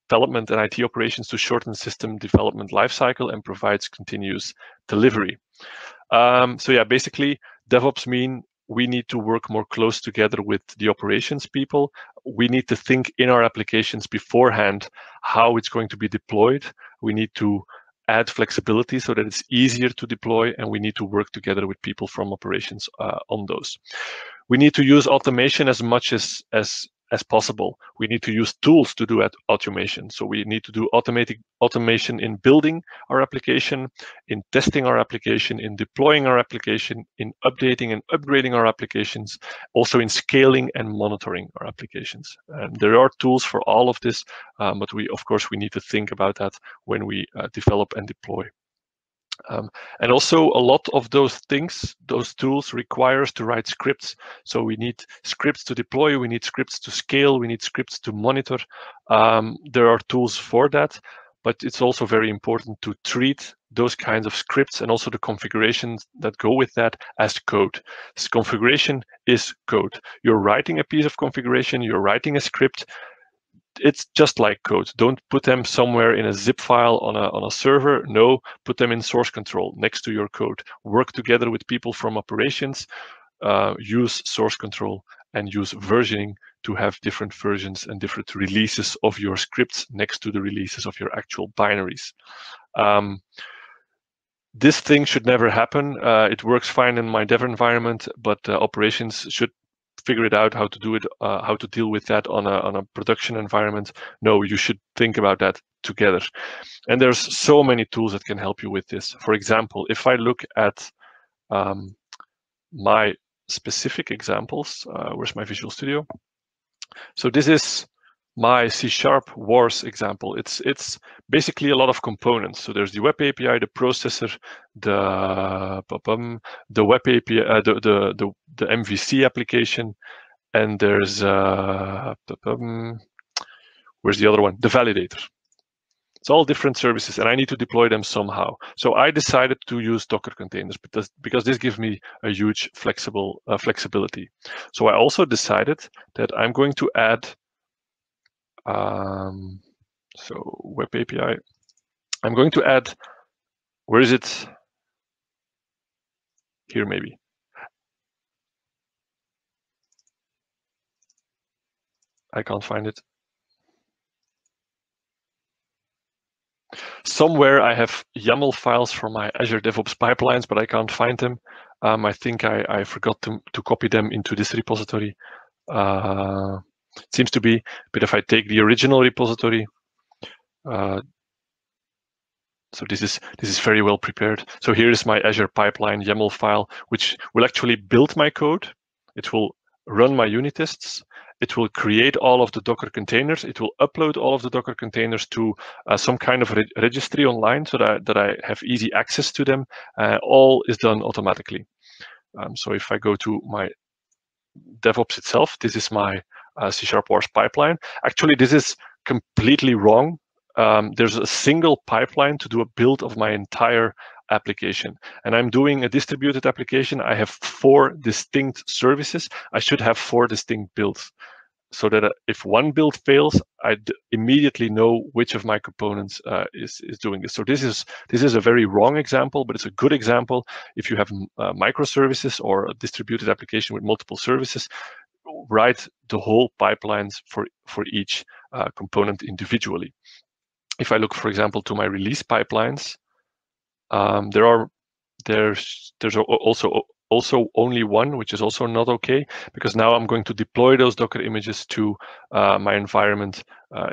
development and IT operations to shorten system development lifecycle and provides continuous delivery. So yeah, basically DevOps mean we need to work more close together with the operations people. We need to think in our applications beforehand how it's going to be deployed. We need to add flexibility so that it's easier to deploy, and we need to work together with people from operations on those. We need to use automation as much as possible. We need to use tools to do automation. So we need to do automation in building our application, in testing our application, in deploying our application, in updating and upgrading our applications, also in scaling and monitoring our applications. And there are tools for all of this, but of course we need to think about that when we develop and deploy. And also a lot of those things, those tools require us to write scripts. So we need scripts to deploy, we need scripts to scale, we need scripts to monitor. There are tools for that, but it's also very important to treat those kinds of scripts and also the configurations that go with that as code. This configuration is code. You're writing a piece of configuration, you're writing a script. It's just like code. Don't put them somewhere in a zip file on a server. No, put them in source control next to your code. Work together with people from operations. Use source control and use versioning to have different versions and different releases of your scripts next to the releases of your actual binaries. This thing should never happen. It works fine in my dev environment, but operations should figure it out how to do it, how to deal with that on a production environment. No, you should think about that together. And there's so many tools that can help you with this. For example, if I look at my specific examples, where's my Visual Studio? So this is my CSharpWars example. It's basically a lot of components. So there's the web API, the processor, the web API, the MVC application, and there's where's the other one? The validator. It's all different services, and I need to deploy them somehow. So I decided to use Docker containers because this gives me a huge flexibility. So I also decided that I'm going to add so web API. I'm going to add, where is it? Here maybe. I can't find it. Somewhere I have YAML files from my Azure DevOps pipelines, but I can't find them. I think I forgot to copy them into this repository. It seems to be, but if I take the original repository, so this is very well prepared. So here is my Azure pipeline YAML file, which will actually build my code. It will run my unit tests. It will create all of the Docker containers. It will upload all of the Docker containers to some kind of registry online so that I have easy access to them. All is done automatically. So if I go to my DevOps itself, this is my CSharpWars pipeline. Actually, this is completely wrong. There's a single pipeline to do a build of my entire application. And I'm doing a distributed application. I have 4 distinct services. I should have 4 distinct builds. so that if one build fails, I immediately know which of my components is doing this. So this is a very wrong example, but it's a good example. If you have microservices or a distributed application with multiple services, write the whole pipelines for each component individually. If I look, for example, to my release pipelines, there's also only one, which is also not okay, because now I'm going to deploy those Docker images to my environment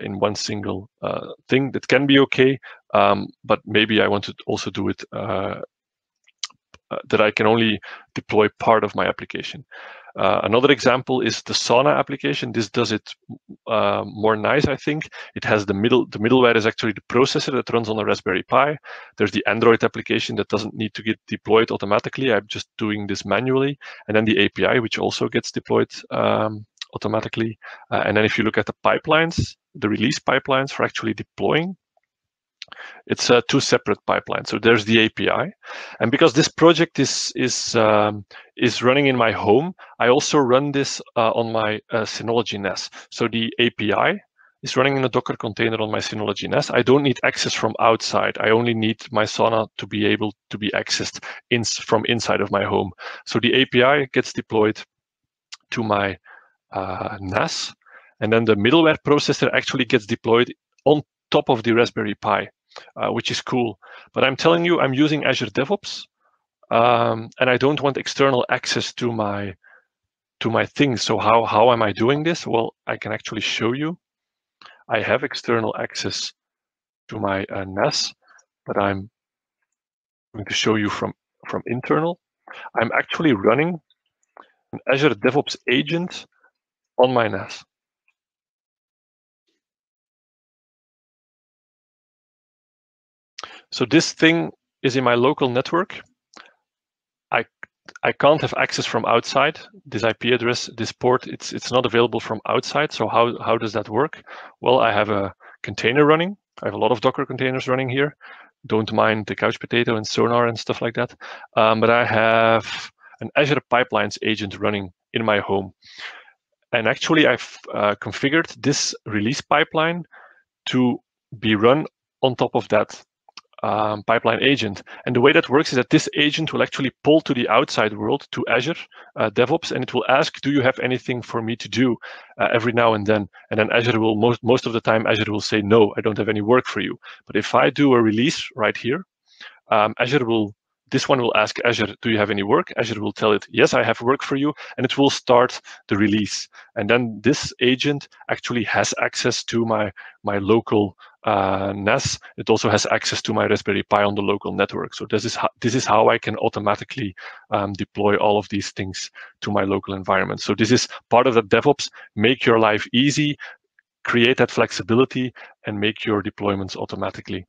in one single thing. That can be okay, but maybe I want to also do it that I can only deploy part of my application. Another example is the Sauna application. This does it more nice, I think. It has the middleware is actually the processor that runs on a Raspberry Pi. There's the Android application that doesn't need to get deployed automatically. I'm just doing this manually. And then the API, which also gets deployed automatically. And then if you look at the pipelines, the release pipelines for actually deploying, it's two separate pipelines. So there's the API, and because this project is running in my home, I also run this on my Synology NAS. So the API is running in a Docker container on my Synology NAS. I don't need access from outside. I only need my Sauna to be able to be accessed from inside of my home. So the API gets deployed to my NAS, and then the middleware processor actually gets deployed on top of the Raspberry Pi. Which is cool. But I'm telling you, I'm using Azure DevOps, and I don't want external access to my things. So how am I doing this? Well, I can actually show you. I have external access to my NAS, but I'm going to show you from internal. I'm actually running an Azure DevOps agent on my NAS. So this thing is in my local network. I can't have access from outside. This IP address, this port, it's not available from outside. So how does that work? Well, I have a container running. I have a lot of Docker containers running here. Don't mind the couch potato and Sonar and stuff like that. But I have an Azure Pipelines agent running in my home. And actually, I've configured this release pipeline to be run on top of that pipeline agent. And the way that works is that this agent will actually pull to the outside world, to Azure DevOps, and it will ask, do you have anything for me to do every now and then? And then Azure will, most of the time, Azure will say, no, I don't have any work for you. But if I do a release right here, this one will ask Azure, do you have any work? Azure will tell it, yes, I have work for you, and it will start the release. And then this agent actually has access to my local NAS. It also has access to my Raspberry Pi on the local network. So this is how I can automatically deploy all of these things to my local environment. So this is part of the DevOps, make your life easy, create that flexibility, and make your deployments automatically.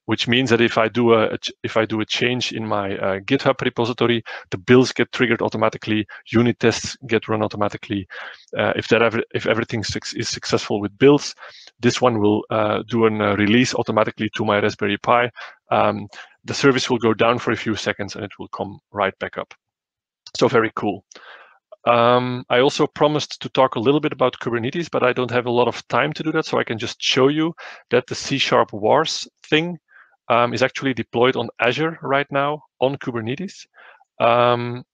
Which means that if I do a change in my GitHub repository, the builds get triggered automatically, unit tests get run automatically. If everything is successful with builds, this one will do a release automatically to my Raspberry Pi. The service will go down for a few seconds and it will come right back up. So very cool. I also promised to talk a little bit about Kubernetes, but I don't have a lot of time to do that, so I can just show you that the CSharpWars thing is actually deployed on Azure right now on Kubernetes. And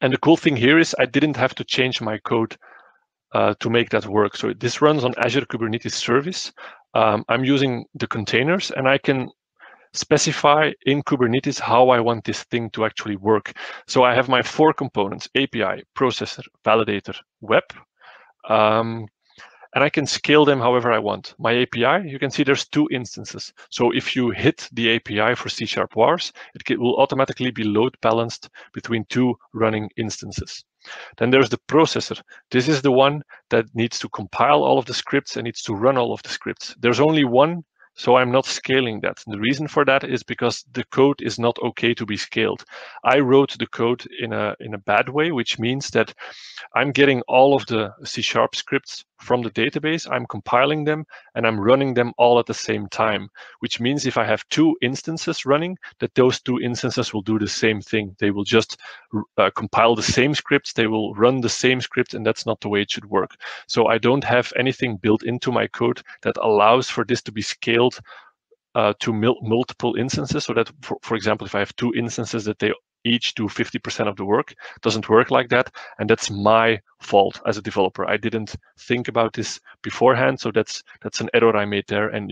the cool thing here is I didn't have to change my code to make that work. So this runs on Azure Kubernetes Service. I'm using the containers, and I can specify in Kubernetes how I want this thing to actually work. So I have my 4 components: API, processor, validator, web. And I can scale them however I want. My API, you can see there's 2 instances. So if you hit the API for CSharpWars, it will automatically be load balanced between 2 running instances. Then there's the processor. This is the one that needs to compile all of the scripts and needs to run all of the scripts. There's only one so I'm not scaling that. The reason for that is because the code is not okay to be scaled. I wrote the code in a bad way, which means that I'm getting all of the C# scripts from the database, I'm compiling them, and I'm running them all at the same time, which means if I have 2 instances running, that those 2 instances will do the same thing. They will just compile the same scripts, they will run the same script, and that's not the way it should work. So I don't have anything built into my code that allows for this to be scaled to multiple instances, so that, for example, if I have 2 instances that they each do 50% of the work, it doesn't work like that, and that's my fault as a developer. I didn't think about this beforehand, so that's an error I made there. And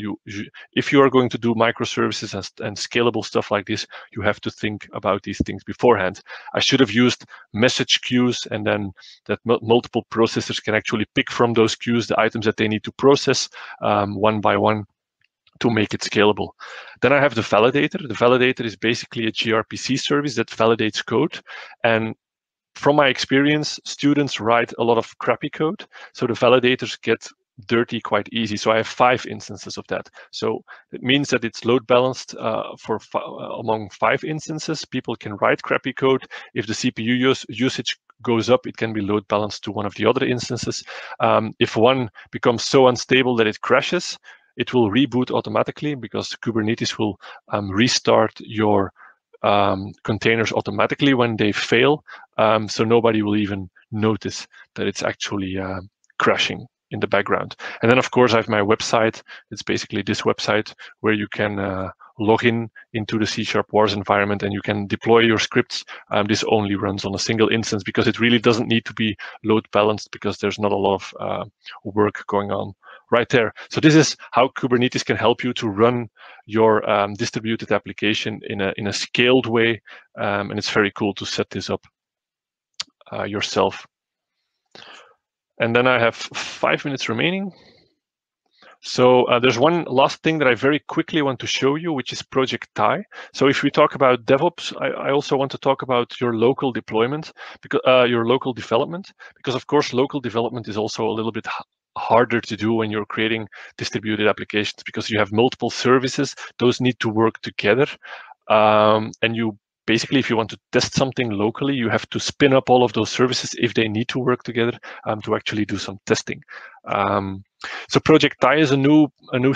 if you are going to do microservices and scalable stuff like this, you have to think about these things beforehand. I should have used message queues, and then that multiple processors can actually pick from those queues the items that they need to process one by one, to make it scalable. Then I have the validator. The validator is basically a gRPC service that validates code. And from my experience, students write a lot of crappy code, so the validators get dirty quite easy. So I have 5 instances of that. So it means that it's load balanced among 5 instances. People can write crappy code. If the CPU usage goes up, it can be load balanced to one of the other instances. If one becomes so unstable that it crashes, it will reboot automatically, because Kubernetes will restart your containers automatically when they fail. So nobody will even notice that it's actually crashing in the background. And then, of course, I have my website. It's basically this website where you can log into the CSharpWars environment, and you can deploy your scripts. This only runs on a single instance, because it really doesn't need to be load balanced, because there's not a lot of work going on right there. So this is how Kubernetes can help you to run your distributed application in a scaled way, and it's very cool to set this up yourself. And then I have 5 minutes remaining. So there's one last thing that I very quickly want to show you, which is Project Thai. So if we talk about DevOps, I also want to talk about your local deployment, because your local development, because of course local development is also a little bit harder to do when you're creating distributed applications, because you have multiple services. Those need to work together, and you basically, if you want to test something locally, you have to spin up all of those services if they need to work together to actually do some testing. So Project Thai is a new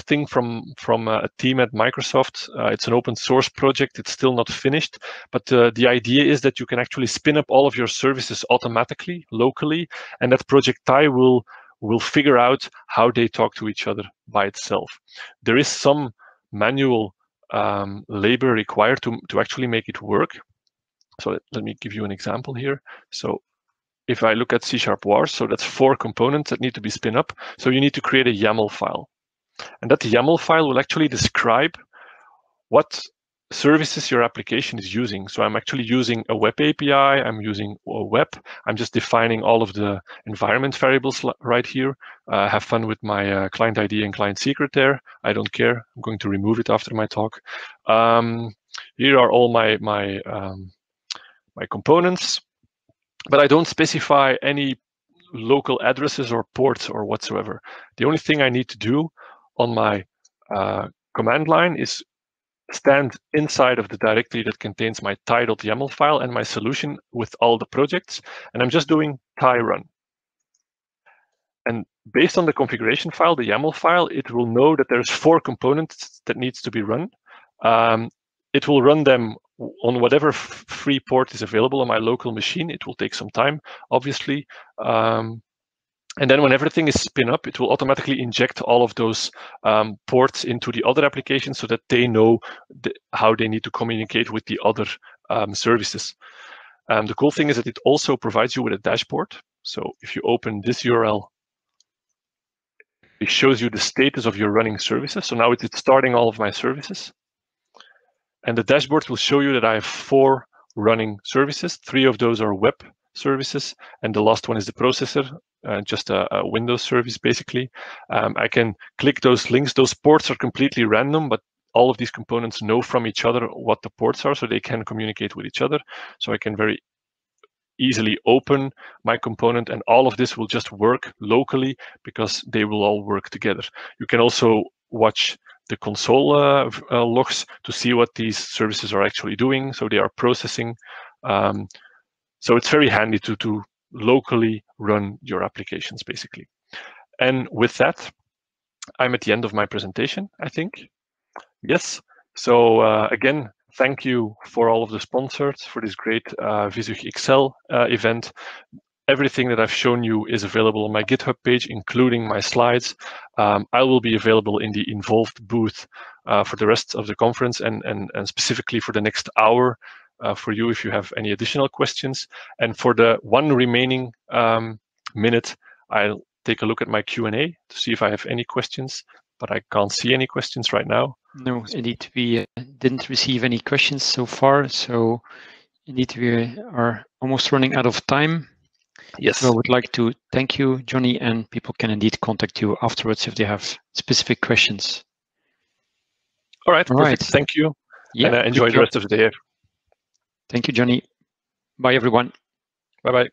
thing from a team at Microsoft. It's an open source project. It's still not finished, but the idea is that you can actually spin up all of your services automatically, locally, and that Project Thai will figure out how they talk to each other by itself. There is some manual labor required to actually make it work. So let me give you an example here. So if I look at CSharpWars, so that's 4 components that need to be spin up. So you need to create a YAML file. And that YAML file will actually describe what services your application is using. So I'm actually using a web API, I'm using a web, I'm just defining all of the environment variables right here. Have fun with my client ID and client secret there. I don't care, I'm going to remove it after my talk. Here are all my components, but I don't specify any local addresses or ports or whatsoever. The only thing I need to do on my command line is stand inside of the directory that contains my Thai.yaml file and my solution with all the projects, and I'm just doing Thai run. And based on the configuration file, the YAML file, it will know that there's 4 components that needs to be run. It will run them on whatever free port is available on my local machine. It will take some time, obviously. And then when everything is spin up, it will automatically inject all of those ports into the other applications so that they know how they need to communicate with the other services. The cool thing is that it also provides you with a dashboard. So if you open this URL, it shows you the status of your running services. So now it's starting all of my services. And the dashboard will show you that I have 4 running services. 3 of those are web services, and the last one is the processor, just a Windows service, basically. I can click those links. Those ports are completely random, but all of these components know from each other what the ports are, so they can communicate with each other. So I can very easily open my component, and all of this will just work locally because they will all work together. You can also watch the console logs to see what these services are actually doing. So they are processing. So it's very handy to locally run your applications, basically. And with that, I'm at the end of my presentation, I think. Yes. So again, thank you for all of the sponsors for this great VisugXL event. Everything that I've shown you is available on my GitHub page, including my slides. I will be available in the involved booth for the rest of the conference and specifically for the next hour for you if you have any additional questions. And for the one remaining minute, I'll take a look at my Q&A to see if I have any questions, but I can't see any questions right now. No, indeed, we didn't receive any questions so far. So indeed, we are almost running out of time. Yes. So I would like to thank you, Johnny, and people can indeed contact you afterwards if they have specific questions. All right, perfect. Thank you. Yeah, and enjoy the rest of the day. Thank you, Johnny. Bye, everyone. Bye-bye.